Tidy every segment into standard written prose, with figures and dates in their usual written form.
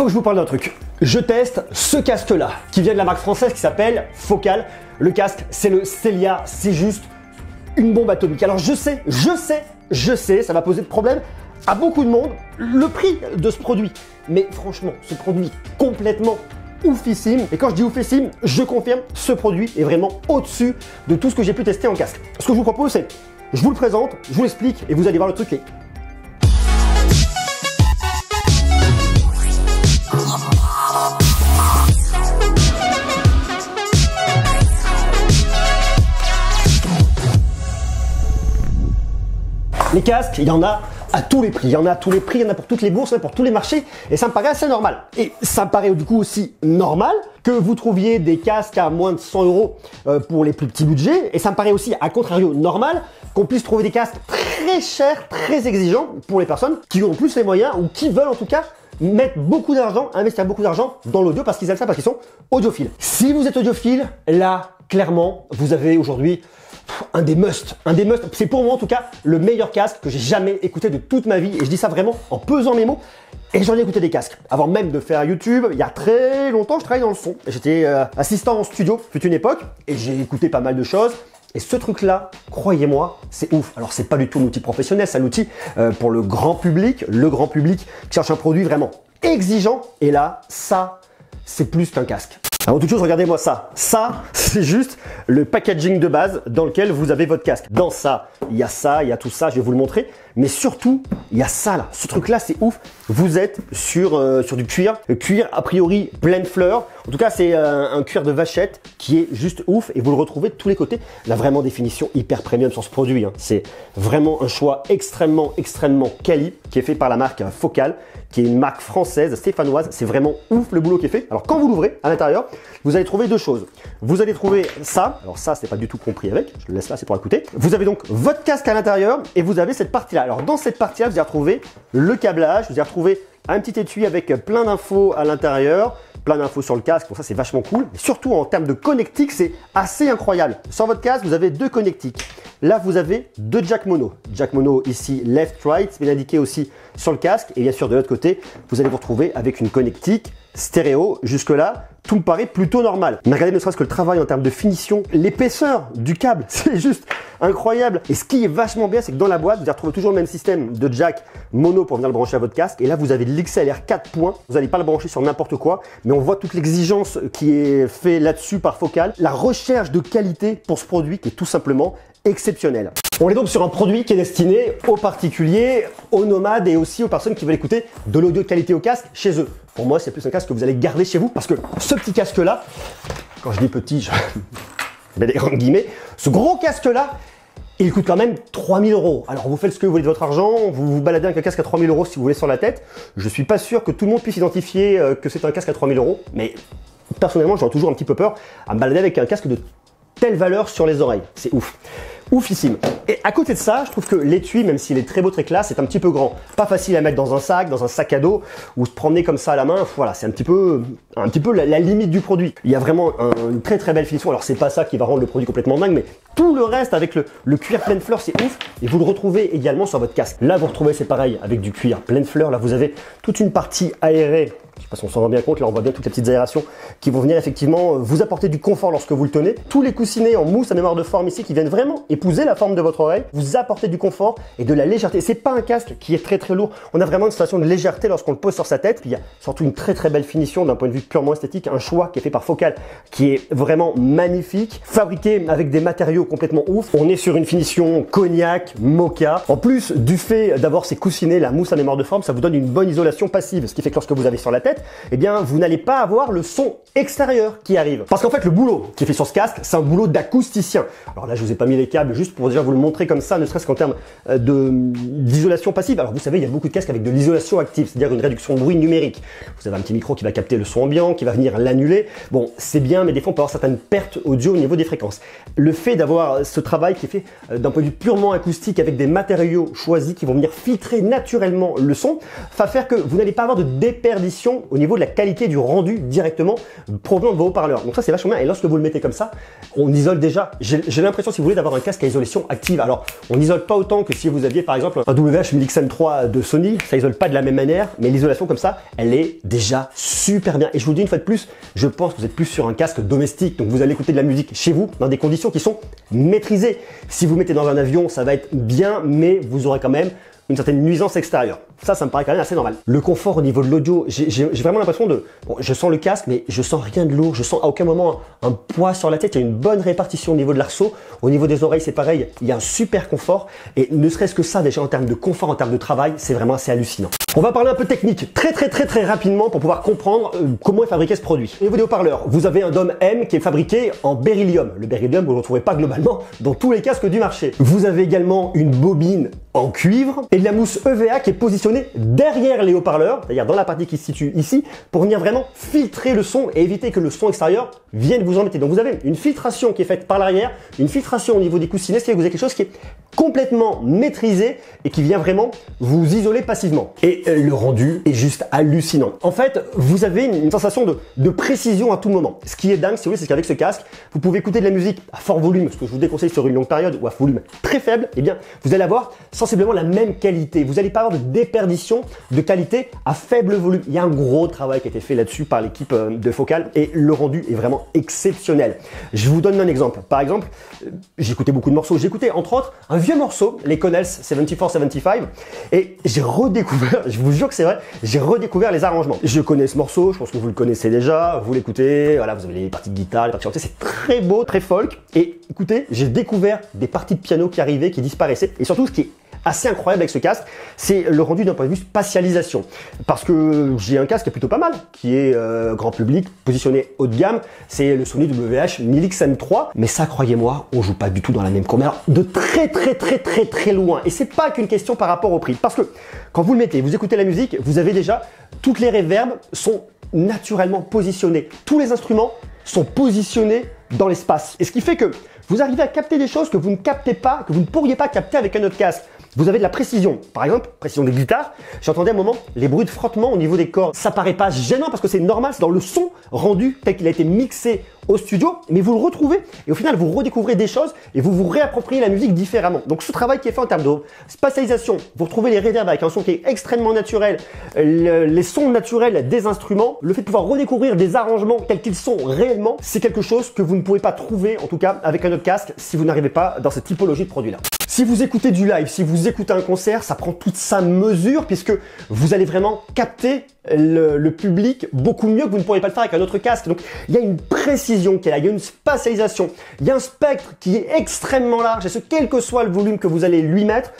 faut que je vous parle d'un truc. Je teste ce casque-là, qui vient de la marque française qui s'appelle Focal. Le casque, c'est le Celia, c'est juste une bombe atomique. Alors je sais, ça va poser de problème à beaucoup de monde, le prix de ce produit. Mais franchement, ce produit est complètement oufissime. Et quand je dis oufissime, je confirme, ce produit est vraiment au-dessus de tout ce que j'ai pu tester en casque. Ce que je vous propose, c'est, je vous le présente, je vous l'explique et vous allez voir le truc est... Les casques, il y en a à tous les prix, il y en a à tous les prix, il y en a pour toutes les bourses, il y en a pour tous les marchés, et ça me paraît assez normal. Et ça me paraît du coup aussi normal que vous trouviez des casques à moins de 100 € pour les plus petits budgets, et ça me paraît aussi, à contrario, normal qu'on puisse trouver des casques très chers, très exigeants pour les personnes qui ont plus les moyens, ou qui veulent en tout cas mettre beaucoup d'argent, investir beaucoup d'argent dans l'audio parce qu'ils aiment ça, parce qu'ils sont audiophiles. Si vous êtes audiophile, là, clairement, vous avez aujourd'hui un des must. C'est pour moi en tout cas le meilleur casque que j'ai jamais écouté de toute ma vie, et je dis ça vraiment en pesant mes mots. Et j'en ai écouté des casques. Avant même de faire YouTube, il y a très longtemps, je travaillais dans le son. J'étais assistant en studio, fut une époque, et j'ai écouté pas mal de choses. Et ce truc-là, croyez-moi, c'est ouf. Alors, c'est pas du tout un outil professionnel, c'est un outil pour le grand public qui cherche un produit vraiment exigeant. Et là, ça, c'est plus qu'un casque. Avant toute chose, regardez-moi ça. Ça, c'est juste le packaging de base dans lequel vous avez votre casque. Dans ça, il y a tout ça, je vais vous le montrer. Mais surtout, il y a ça là. Ce truc-là, c'est ouf. Vous êtes sur du cuir. Le cuir, a priori, pleine fleur. En tout cas, c'est un cuir de vachette qui est juste ouf. Et vous le retrouvez de tous les côtés. Là, vraiment, définition hyper premium sur ce produit. Hein. C'est vraiment un choix extrêmement quali qui est fait par la marque Focal, qui est une marque française, stéphanoise. C'est vraiment ouf le boulot qui est fait. Alors, quand vous l'ouvrez à l'intérieur, vous allez trouver deux choses. Vous allez trouver ça. Alors ça, c'est pas du tout compris avec. Je le laisse là, c'est pour écouter. Vous avez donc votre casque à l'intérieur et vous avez cette partie-là. Alors dans cette partie-là, vous allez retrouver le câblage, vous allez retrouver un petit étui avec plein d'infos à l'intérieur, plein d'infos sur le casque, donc ça c'est vachement cool. Et surtout en termes de connectique, c'est assez incroyable. Sur votre casque, vous avez deux connectiques. Là, vous avez deux jack mono. Jack mono ici, left, right, c'est bien indiqué aussi sur le casque. Et bien sûr, de l'autre côté, vous allez vous retrouver avec une connectique stéréo. Jusque-là, tout me paraît plutôt normal. Mais regardez ne serait-ce que le travail en termes de finition, l'épaisseur du câble, c'est juste incroyable. Et ce qui est vachement bien, c'est que dans la boîte, vous allez retrouver toujours le même système de jack mono pour venir le brancher à votre casque. Et là, vous avez l'XLR 4 points. Vous n'allez pas le brancher sur n'importe quoi, mais on voit toute l'exigence qui est faite là-dessus par Focal. La recherche de qualité pour ce produit qui est tout simplement exceptionnel. On est donc sur un produit qui est destiné aux particuliers, aux nomades et aussi aux personnes qui veulent écouter de l'audio de qualité au casque chez eux. Pour moi, c'est plus un casque que vous allez garder chez vous parce que ce petit casque-là, quand je dis petit, je mets des grandes guillemets, ce gros casque-là, il coûte quand même 3000 €. Alors vous faites ce que vous voulez de votre argent, vous vous baladez avec un casque à 3000 € si vous voulez sur la tête. Je suis pas sûr que tout le monde puisse identifier que c'est un casque à 3000 €, mais personnellement, j'aurais toujours un petit peu peur à me balader avec un casque de telle valeur sur les oreilles. C'est ouf. Oufissime. Et à côté de ça, je trouve que l'étui, même s'il est très beau, très classe, c'est un petit peu grand. Pas facile à mettre dans un sac à dos, ou se promener comme ça à la main. Voilà, c'est un petit peu la limite du produit. Il y a vraiment une très belle finition. Alors c'est pas ça qui va rendre le produit complètement dingue, mais tout le reste avec le cuir pleine fleur, c'est ouf. Et vous le retrouvez également sur votre casque. Là, vous retrouvez, c'est pareil, avec du cuir pleine fleur. Là, vous avez toute une partie aérée. Je sais pas si on s'en rend bien compte, là on voit bien toutes les petites aérations qui vont venir effectivement vous apporter du confort lorsque vous le tenez. Tous les coussinets en mousse à mémoire de forme ici qui viennent vraiment épouser la forme de votre oreille, vous apporter du confort et de la légèreté. C'est pas un casque qui est très lourd, on a vraiment une sensation de légèreté lorsqu'on le pose sur sa tête. Puis il y a surtout une très belle finition d'un point de vue purement esthétique, un choix qui est fait par Focal qui est vraiment magnifique, fabriqué avec des matériaux complètement ouf. On est sur une finition cognac, mocha. En plus du fait d'avoir ces coussinets, la mousse à mémoire de forme, ça vous donne une bonne isolation passive, ce qui fait que lorsque vous avez sur la tête, eh bien vous n'allez pas avoir le son extérieur qui arrive. Parce qu'en fait le boulot qui est fait sur ce casque, c'est un boulot d'acousticien. Alors là je vous ai pas mis les câbles juste pour déjà vous le montrer comme ça, ne serait-ce qu'en termes d'isolation passive. Alors vous savez, il y a beaucoup de casques avec de l'isolation active, c'est-à-dire une réduction de bruit numérique. Vous avez un petit micro qui va capter le son ambiant, qui va venir l'annuler. Bon, c'est bien, mais des fois on peut avoir certaines pertes audio au niveau des fréquences. Le fait d'avoir ce travail qui est fait d'un point de vue purement acoustique avec des matériaux choisis qui vont venir filtrer naturellement le son, va faire que vous n'allez pas avoir de déperdition précision au niveau de la qualité du rendu directement provenant de vos haut-parleurs. Donc ça c'est vachement bien, et lorsque vous le mettez comme ça, on isole déjà. J'ai l'impression, si vous voulez, d'avoir un casque à isolation active. Alors on n'isole pas autant que si vous aviez par exemple un WH-1000XM3 de Sony, ça isole pas de la même manière, mais l'isolation comme ça, elle est déjà super bien. Et je vous le dis une fois de plus, je pense que vous êtes plus sur un casque domestique, donc vous allez écouter de la musique chez vous dans des conditions qui sont maîtrisées. Si vous mettez dans un avion, ça va être bien, mais vous aurez quand même une certaine nuisance extérieure. Ça me paraît quand même assez normal. Le confort au niveau de l'audio, j'ai vraiment l'impression de... Bon, je sens le casque, mais je sens rien de lourd. Je sens à aucun moment un poids sur la tête. Il y a une bonne répartition au niveau de l'arceau. Au niveau des oreilles, c'est pareil. Il y a un super confort. Et ne serait-ce que ça, déjà en termes de confort, en termes de travail, c'est vraiment assez hallucinant. On va parler un peu technique, très rapidement pour pouvoir comprendre comment est fabriqué ce produit. Au niveau des haut-parleurs, vous avez un Dome M qui est fabriqué en beryllium. Le beryllium, vous ne le retrouvez pas globalement dans tous les casques du marché. Vous avez également une bobine en cuivre et de la mousse EVA qui est positionnée derrière les haut-parleurs, c'est-à-dire dans la partie qui se situe ici, pour venir vraiment filtrer le son et éviter que le son extérieur vienne vous embêter. Donc vous avez une filtration qui est faite par l'arrière, une filtration au niveau des coussinets, ce qui fait que vous avez quelque chose qui est complètement maîtrisé et qui vient vraiment vous isoler passivement. Et le rendu est juste hallucinant. En fait, vous avez une sensation de précision à tout moment. Ce qui est dingue, si vous voulez, c'est qu'avec ce casque, vous pouvez écouter de la musique à fort volume, ce que je vous déconseille sur une longue période, ou à volume très faible, et bien vous allez avoir sensiblement la même qualité. Vous n'allez pas avoir de déperdition de qualité à faible volume. Il y a un gros travail qui a été fait là-dessus par l'équipe de Focal et le rendu est vraiment exceptionnel. Je vous donne un exemple. Par exemple, j'ai écouté beaucoup de morceaux. J'ai écouté entre autres un vieux morceau, les Connells 74-75, et j'ai redécouvert, je vous jure que c'est vrai, j'ai redécouvert les arrangements. Je connais ce morceau, je pense que vous le connaissez déjà, vous l'écoutez, voilà, vous avez les parties de guitare, les parties chantées, c'est très beau, très folk. Et écoutez, j'ai découvert des parties de piano qui arrivaient, qui disparaissaient, et surtout ce qui est assez incroyable avec ce casque, c'est le rendu d'un point de vue spatialisation. Parce que j'ai un casque qui est plutôt pas mal, qui est grand public, positionné haut de gamme, c'est le Sony WH-1000XM3, mais ça, croyez-moi, on joue pas du tout dans la même cour, mais alors de très loin. Et c'est pas qu'une question par rapport au prix, parce que quand vous le mettez, vous écoutez la musique, vous avez déjà, toutes les reverbs sont naturellement positionnés. Tous les instruments sont positionnés dans l'espace. Et ce qui fait que vous arrivez à capter des choses que vous ne captez pas, que vous ne pourriez pas capter avec un autre casque. Vous avez de la précision. Par exemple, précision des guitares. J'entendais à un moment les bruits de frottement au niveau des cordes. Ça paraît pas gênant parce que c'est normal, c'est dans le son rendu tel qu'il a été mixé au studio, mais vous le retrouvez et au final vous redécouvrez des choses et vous vous réappropriez la musique différemment. Donc ce travail qui est fait en termes de spatialisation, vous retrouvez les reverbs avec un son qui est extrêmement naturel, les sons naturels des instruments, le fait de pouvoir redécouvrir des arrangements tels qu'ils sont réellement, c'est quelque chose que vous ne pouvez pas trouver en tout cas avec un autre casque si vous n'arrivez pas dans cette typologie de produit là. Si vous écoutez du live, si vous écoutez un concert, ça prend toute sa mesure puisque vous allez vraiment capter le public beaucoup mieux que vous ne pourriez pas le faire avec un autre casque. Donc il y a une précision qui est là, il y a une spatialisation, il y a un spectre qui est extrêmement large et ce quel que soit le volume que vous allez lui mettre,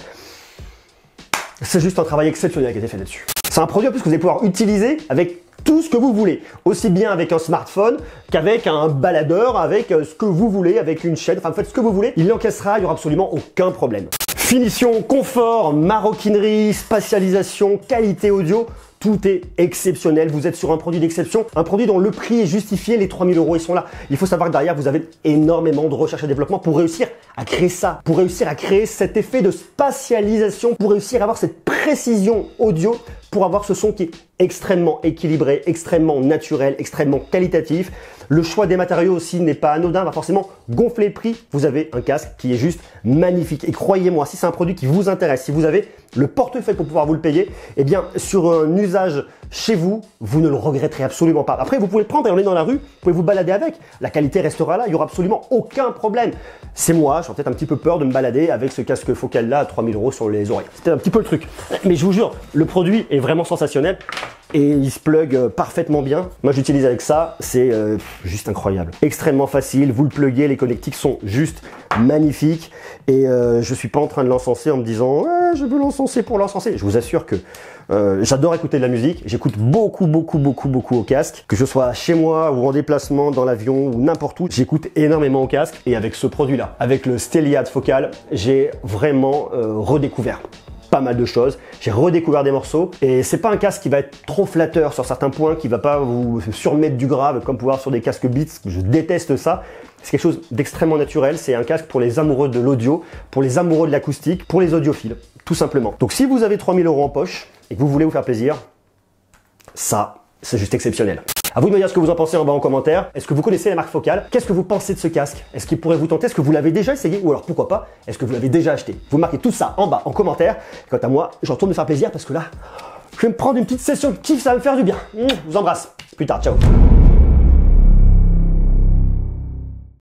c'est juste un travail exceptionnel qui a été fait là-dessus. C'est un produit en plus que vous allez pouvoir utiliser avec tout ce que vous voulez, aussi bien avec un smartphone qu'avec un baladeur, avec ce que vous voulez, avec une chaîne, enfin faites ce que vous voulez, il l'encaissera, il n'y aura absolument aucun problème. Finition, confort, maroquinerie, spatialisation, qualité audio, tout est exceptionnel. Vous êtes sur un produit d'exception, un produit dont le prix est justifié, les 3000 €, ils sont là. Il faut savoir que derrière, vous avez énormément de recherche et développement pour réussir à créer ça, pour réussir à créer cet effet de spatialisation, pour réussir à avoir cette précision audio, pour avoir ce son qui est extrêmement équilibré, extrêmement naturel, extrêmement qualitatif. Le choix des matériaux aussi n'est pas anodin, va forcément gonfler le prix. Vous avez un casque qui est juste magnifique. Et croyez-moi, si c'est un produit qui vous intéresse, si vous avez le portefeuille pour pouvoir vous le payer, eh bien, sur un usage chez vous, vous ne le regretterez absolument pas. Après, vous pouvez le prendre et emmener dans la rue, vous pouvez vous balader avec. La qualité restera là, il n'y aura absolument aucun problème. C'est moi, j'ai peut-être un petit peu peur de me balader avec ce casque Focal là à 3000 € sur les oreilles. C'était un petit peu le truc. Mais je vous jure, le produit est vraiment sensationnel. Et il se plug parfaitement bien. Moi, j'utilise avec ça, c'est juste incroyable. Extrêmement facile, vous le pluguez, les connectiques sont juste magnifiques. Et je suis pas en train de l'encenser en me disant « je veux l'encenser pour l'encenser ». Je vous assure que j'adore écouter de la musique. J'écoute beaucoup au casque. Que je sois chez moi ou en déplacement, dans l'avion ou n'importe où, j'écoute énormément au casque. Et avec ce produit-là, avec le Stelia de Focal, j'ai vraiment redécouvert pas mal de choses. J'ai redécouvert des morceaux et c'est pas un casque qui va être trop flatteur sur certains points, qui va pas vous surmettre du grave comme pouvoir sur des casques Beats. Je déteste ça. C'est quelque chose d'extrêmement naturel. C'est un casque pour les amoureux de l'audio, pour les amoureux de l'acoustique, pour les audiophiles, tout simplement. Donc si vous avez 3000 € en poche et que vous voulez vous faire plaisir, ça, c'est juste exceptionnel. À vous de me dire ce que vous en pensez en bas en commentaire. Est-ce que vous connaissez la marque Focal? Qu'est-ce que vous pensez de ce casque? Est-ce qu'il pourrait vous tenter? Est-ce que vous l'avez déjà essayé? Ou alors pourquoi pas? Est-ce que vous l'avez déjà acheté? Vous marquez tout ça en bas en commentaire. Quant à moi, je retourne me faire plaisir parce que là, je vais me prendre une petite session de kiff, ça va me faire du bien. Je vous embrasse. Plus tard, ciao.